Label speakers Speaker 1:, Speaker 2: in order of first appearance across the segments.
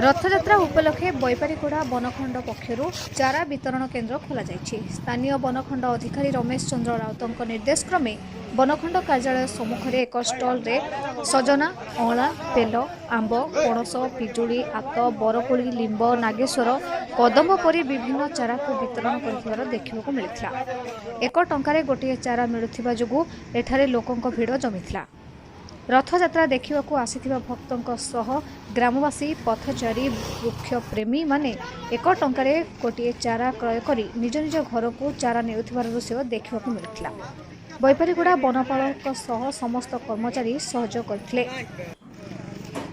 Speaker 1: रथयात्रा उपलक्षे बैपारीगुड़ा बनखंड पक्षर चारा वितरण केन्द्र खोल स्थानीय बनखंड अधिकारी रमेश चंद्र राउत निर्देश क्रमे बनखंड कार्यालय सम्मुखें एक स्टल रे सजना अँला बेल आंब पणस पिजुली आत बरकोली लिंब नागेश्वर कदम्ब परी विभिन्न चारा को वितरण कर देखा मिलता। 1 टंकार गोटे चारा मिलुवा जोगु एठारे लोकों भिड़ जमीला। रथयात्रा देखा आसीथिबा भक्तों सह ग्रामवासी पथचारी वृक्ष प्रेमी माने 1 टंकार गोटे चारा क्रय कर निज निज घर को चारा नेउथिबार दृश्य देखा मिलता। बैपारीगुड़ा बनपालक सह समस्त कर्मचारी सहयोग करथिले।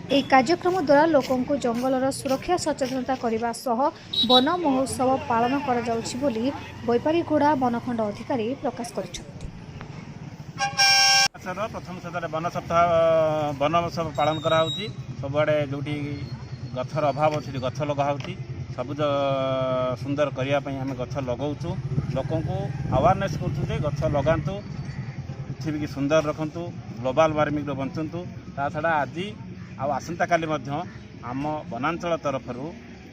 Speaker 1: এই कार्यक्रम द्वारा लोकों को जंगलर सुरक्षा सचेतनता करने सह वन महोत्सव पालन करा जाउछि बोली बैपारीगुड़ा बनखंड अधिकारी प्रकाश करिसेंति।
Speaker 2: प्रथम सप्ताह वन सप्ताह वन महोत्सव पालन कराऊँगी सबुआड़े जो गछर अभाव अच्छी गछ लगा सबुज सुंदर करने आम गछ लगाऊँ लोकों को अवेयरनेस करूँ गछ लगातु पृथ्वी की सुंदर रखु ग्लोबल वार्मिंग बंचतु ता छड़ा आज आसंता काली आम वनांचल तरफ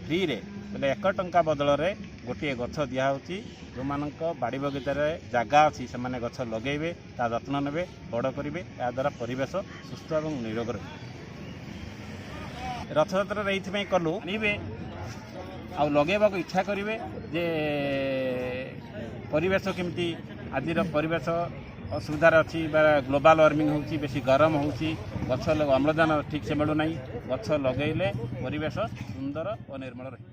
Speaker 2: फ्री रे बोले 1 टंका बदल में गोटे गछ दिखाई जो मान बाड़ी बगीचार जगह अच्छी से गछ लगे ता जत्न ने बड़ करेंगे या द्वारा परिवेश सुस्थ और निरोग रहे। रथयात्रा ये कलु आनबे आ लगेबा इच्छा करेंगे जे परिवेश केमती आज परिवेश असुविधार अच्छी ग्लोबल वार्मिंग होची बेसी गरम होची गछ अम्लजान ठीक से मिलूना गछ लगेले परिवेश सुंदर और निर्मल रहे।